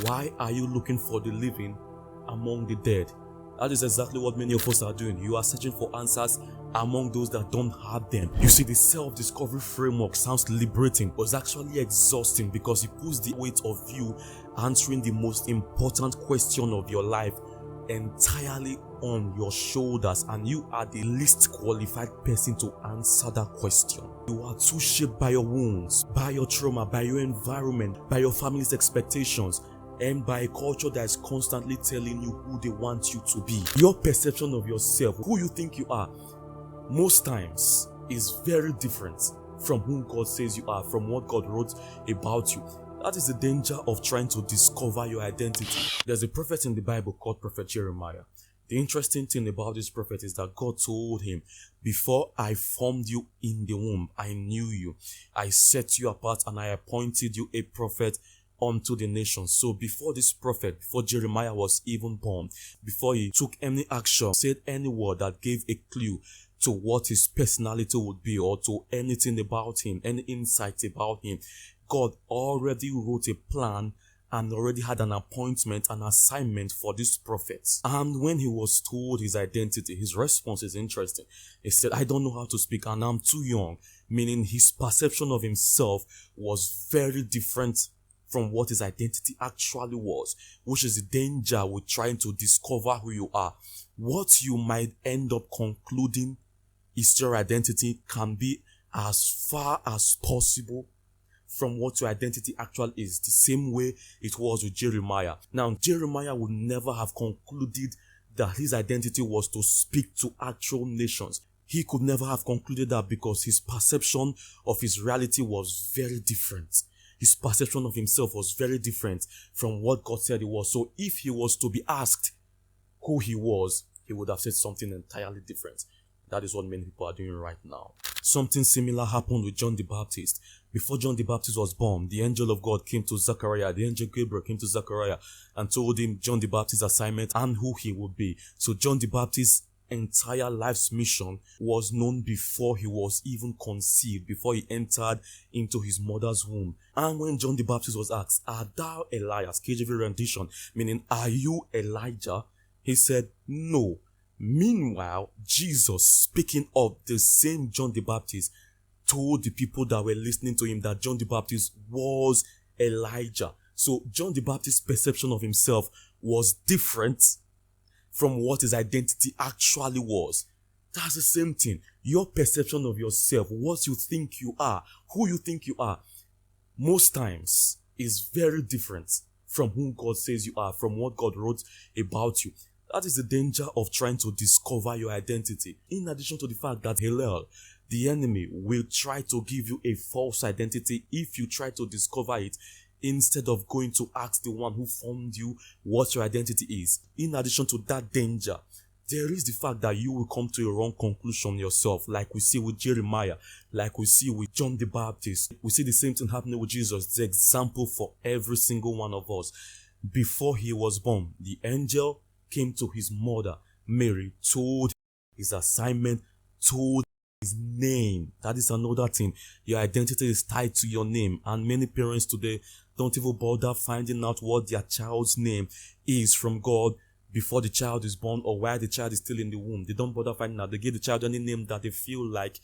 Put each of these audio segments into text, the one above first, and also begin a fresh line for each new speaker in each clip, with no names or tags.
Why are you looking for the living among the dead? That is exactly what many of us are doing. You are searching for answers among those that don't have them. You see, the self-discovery framework sounds liberating, but it's actually exhausting because it puts the weight of you answering the most important question of your life entirely on your shoulders, and you are the least qualified person to answer that question. You are too shaped by your wounds, by your trauma, by your environment, by your family's expectations, and by a culture that is constantly telling you who they want you to be. Your perception of yourself, who you think you are, most times is very different from who God says you are, from what God wrote about you. That is the danger of trying to discover your identity. There's a prophet in the Bible called Prophet Jeremiah. The interesting thing about this prophet is that God told him, "Before I formed you in the womb, I knew you. I set you apart and I appointed you a prophet unto the nations." So before this prophet, before Jeremiah was even born, before he took any action, said any word that gave a clue to what his personality would be or to anything about him, any insight about him, God already wrote a plan and already had an appointment, an assignment for this prophet. And when he was told his identity, his response is interesting. He said, "I don't know how to speak and I'm too young," meaning his perception of himself was very different from what his identity actually was, which is the danger with trying to discover who you are. What you might end up concluding is your identity can be as far as possible from what your identity actually is, the same way it was with Jeremiah. Now, Jeremiah would never have concluded that his identity was to speak to actual nations. He could never have concluded that because his perception of his reality was very different. His perception of himself was very different from what God said he was. So if he was to be asked who he was, he would have said something entirely different. That is what many people are doing right now. Something similar happened with John the Baptist. Before John the Baptist was born, the angel of God came to Zechariah. The angel Gabriel came to Zechariah and told him John the Baptist's assignment and who he would be. So John the Baptist's entire life's mission was known before he was even conceived, before he entered into his mother's womb. And when John the Baptist was asked, "Art thou Elias?" KJV rendition, meaning, "Are you Elijah?" He said, "No." Meanwhile, Jesus, speaking of the same John the Baptist, told the people that were listening to him that John the Baptist was Elijah. So John the Baptist's perception of himself was different from what his identity actually was. That's the same thing. Your perception of yourself, what you think you are, who you think you are, most times is very different from who God says you are, from what God wrote about you. That is the danger of trying to discover your identity. In addition to the fact that Hillel, the enemy, will try to give you a false identity if you try to discover it instead of going to ask the one who formed you what your identity is. In addition to that danger, there is the fact that you will come to a wrong conclusion yourself, like we see with Jeremiah, like we see with John the Baptist. We see the same thing happening with Jesus, the example for every single one of us. Before he was born, the angel came to his mother, Mary, told his assignment, told his name. That is another thing. Your identity is tied to your name. And many parents today don't even bother finding out what their child's name is from God before the child is born or while the child is still in the womb. They don't bother finding out. They give the child any name that they feel like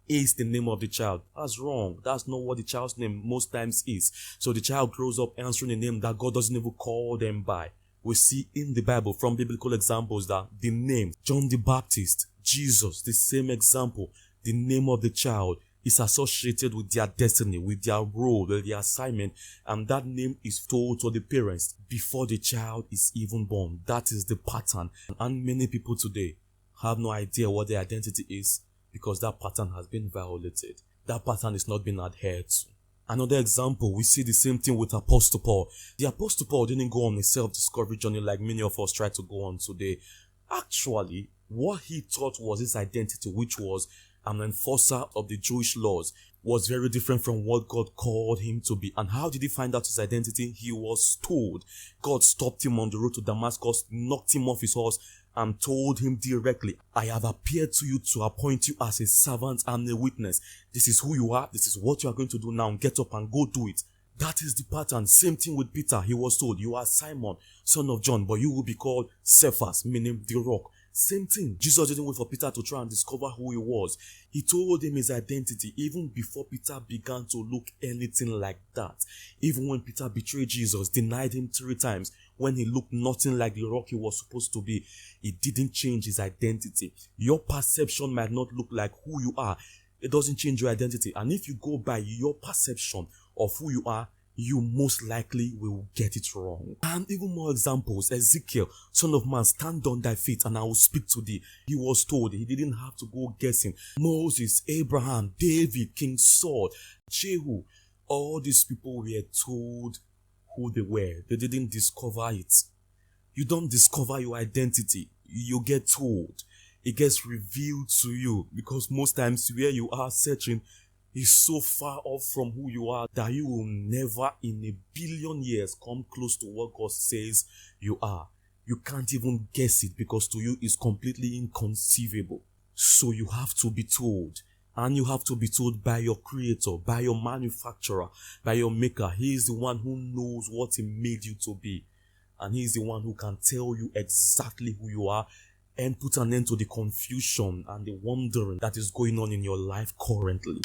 is the name of the child. That's wrong. That's not what the child's name most times is. So the child grows up answering a name that God doesn't even call them by. We see in the Bible from biblical examples that the name, John the Baptist, Jesus, the same example, the name of the child is associated with their destiny, with their role, with their assignment, and that name is told to the parents before the child is even born. That is the pattern. And many people today have no idea what their identity is because that pattern has been violated. That pattern is not being adhered to. Another example, we see the same thing with Apostle Paul. The Apostle Paul didn't go on a self-discovery journey like many of us try to go on today. Actually, what he thought was his identity, which was an enforcer of the Jewish laws, was very different from what God called him to be. And how did he find out his identity? He was told. God stopped him on the road to Damascus, knocked him off his horse, and told him directly, "I have appeared to you to appoint you as a servant and a witness. This is who you are. This is what you are going to do now. Get up and go do it." That is the pattern. Same thing with Peter. He was told, you are Simon, son of John, but you will be called Cephas, meaning the rock. Same thing. Jesus didn't wait for Peter to try and discover who he was. He told him his identity even before Peter began to look anything like that. Even when Peter betrayed Jesus, denied him 3 times, when he looked nothing like the rock he was supposed to be, he didn't change his identity. Your perception might not look like who you are. It doesn't change your identity. And if you go by your perception of who you are, you most likely will get it wrong. And even more examples. Ezekiel, son of man, stand on thy feet and I will speak to thee. He was told. He didn't have to go guessing. Moses, Abraham, David, King Saul, Jehu, all these people were told who they were. They didn't discover it. You don't discover your identity. You get told. It gets revealed to you, because most times where you are searching is so far off from who you are that you will never in a billion years come close to what God says you are. You can't even guess it, because to you it's completely inconceivable. So you have to be told, and you have to be told by your creator, by your manufacturer, by your maker. He is the one who knows what he made you to be, and he is the one who can tell you exactly who you are and put an end to the confusion and the wandering that is going on in your life currently.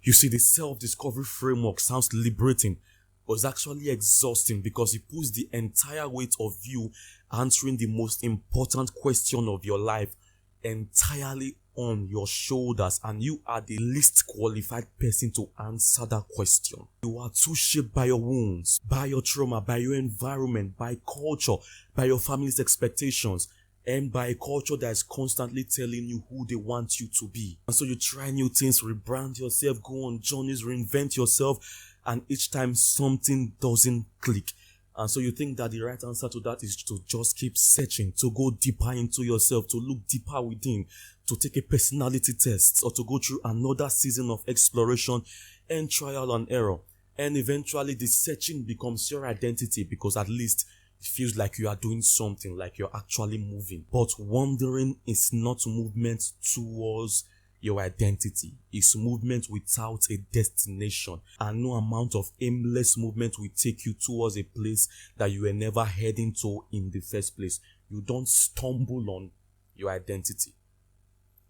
You see, the self-discovery framework sounds liberating, but it's actually exhausting, because it puts the entire weight of you answering the most important question of your life entirely on your shoulders, and you are the least qualified person to answer that question. You are too shaped by your wounds, by your trauma, by your environment, by culture, by your family's expectations, and by a culture that is constantly telling you who they want you to be. And so you try new things, rebrand yourself, go on journeys, reinvent yourself, and each time something doesn't click. And so you think that the right answer to that is to just keep searching, to go deeper into yourself, to look deeper within, to take a personality test, or to go through another season of exploration and trial and error. And eventually the searching becomes your identity, because at least it feels like you are doing something, like you're actually moving. But wandering is not movement towards your identity. It's movement without a destination. And no amount of aimless movement will take you towards a place that you were never heading to in the first place. You don't stumble on your identity.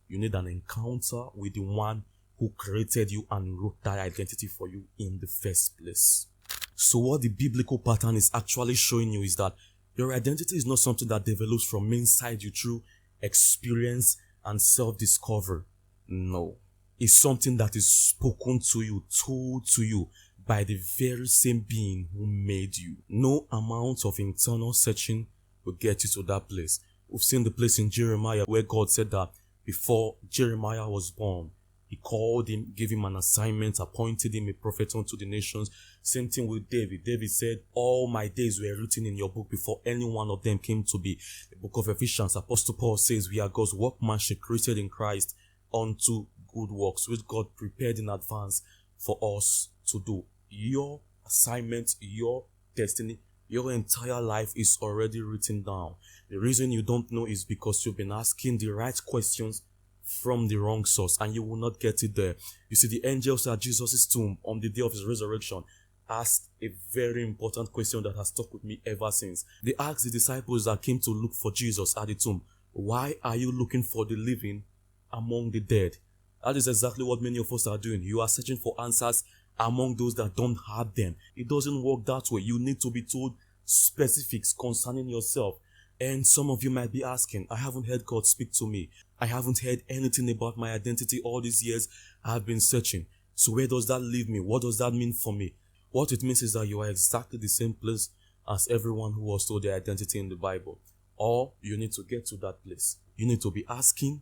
You need an encounter with the one who created you and wrote that identity for you in the first place. So what the biblical pattern is actually showing you is that your identity is not something that develops from inside you through experience and self-discovery. No. It's something that is spoken to you, told to you by the very same being who made you. No amount of internal searching will get you to that place. We've seen the place in Jeremiah where God said that before Jeremiah was born, he called him, gave him an assignment, appointed him a prophet unto the nations. Same thing with David. David said, all my days were written in your book before any one of them came to be. The book of Ephesians, Apostle Paul says, we are God's workmanship created in Christ unto good works, which God prepared in advance for us to do. Your assignment, your destiny, your entire life is already written down. The reason you don't know is because you've been asking the right questions from the wrong source, and you will not get it there. You see, the angels at Jesus' tomb on the day of his resurrection asked a very important question that has stuck with me ever since. They asked the disciples that came to look for Jesus at the tomb, why are you looking for the living among the dead? That is exactly what many of us are doing. You are searching for answers among those that don't have them. It doesn't work that way. You need to be told specifics concerning yourself. And some of you might be asking, I haven't heard God speak to me. I haven't heard anything about my identity all these years I have been searching. So where does that leave me? What does that mean for me? What it means is that you are exactly the same place as everyone who was told their identity in the Bible. Or you need to get to that place. You need to be asking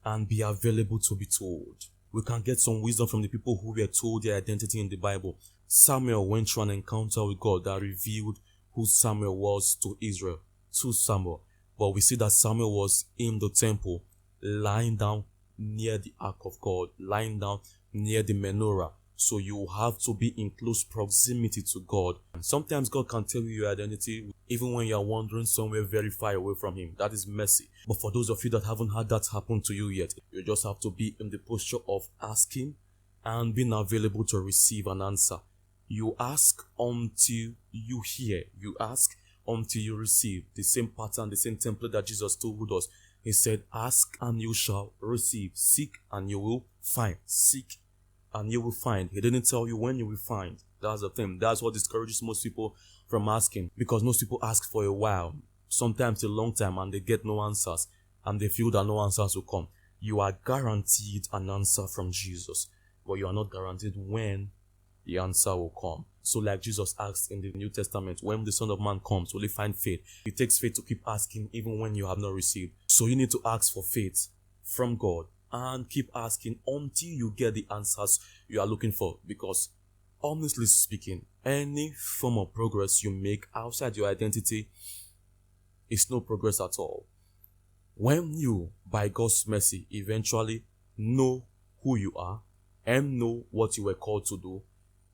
and be available to be told. We can get some wisdom from the people who were told their identity in the Bible. Samuel went through an encounter with God that revealed who Samuel was to Israel. To Samuel. But we see that Samuel was in the temple, lying down near the ark of God, lying down near the menorah. So you have to be in close proximity to God. And sometimes God can tell you your identity even when you are wandering somewhere very far away from him. That is mercy. But for those of you that haven't had that happen to you yet, you just have to be in the posture of asking and being available to receive an answer. You ask until you hear. You ask until you receive. The same pattern, the same template that Jesus told us. He said, ask and you shall receive. Seek and you will find. Seek and you will find. He didn't tell you when you will find. That's the thing. That's what discourages most people from asking. Because most people ask for a while, sometimes a long time, and they get no answers. And they feel that no answers will come. You are guaranteed an answer from Jesus. But you are not guaranteed when the answer will come. So like Jesus asked in the New Testament, when the Son of Man comes, will he find faith? It takes faith to keep asking even when you have not received. So you need to ask for faith from God and keep asking until you get the answers you are looking for. Because honestly speaking, any form of progress you make outside your identity is no progress at all. When you, by God's mercy, eventually know who you are and know what you were called to do,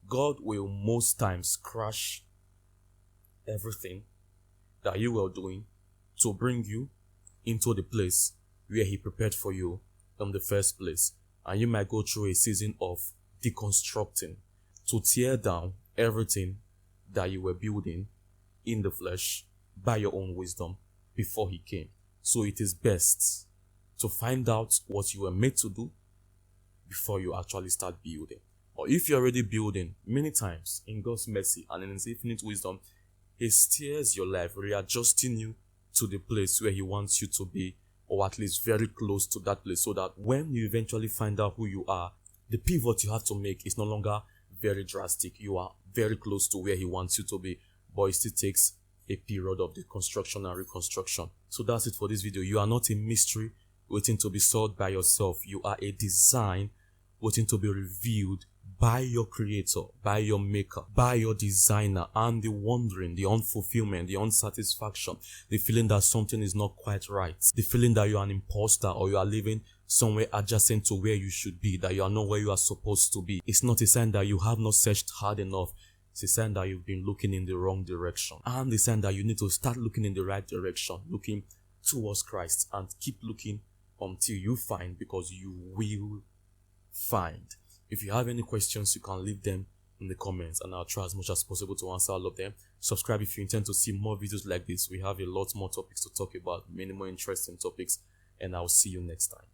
God will most times crash everything that you were doing to bring you into the place where He prepared for you in the first place. And you might go through a season of deconstructing to tear down everything that you were building in the flesh by your own wisdom before He came. So it is best to find out what you were made to do before you actually start building. Or if you're already building, many times in God's mercy and in His infinite wisdom, He steers your life, readjusting you to the place where He wants you to be, or at least very close to that place, so that when you eventually find out who you are, the pivot you have to make is no longer very drastic. You are very close to where He wants you to be, but it still takes a period of deconstruction and reconstruction. So that's it for this video. You are not a mystery waiting to be solved by yourself. You are a design waiting to be revealed by your creator, by your maker, by your designer. And the wondering, the unfulfillment, the unsatisfaction, the feeling that something is not quite right, the feeling that you are an imposter or you are living somewhere adjacent to where you should be, that you are not where you are supposed to be. It's not a sign that you have not searched hard enough. It's a sign that you've been looking in the wrong direction. And the sign that you need to start looking in the right direction, looking towards Christ, and keep looking until you find, because you will find. If you have any questions, you can leave them in the comments and I'll try as much as possible to answer all of them. Subscribe if you intend to see more videos like this. We have a lot more topics to talk about, many more interesting topics, and I'll see you next time.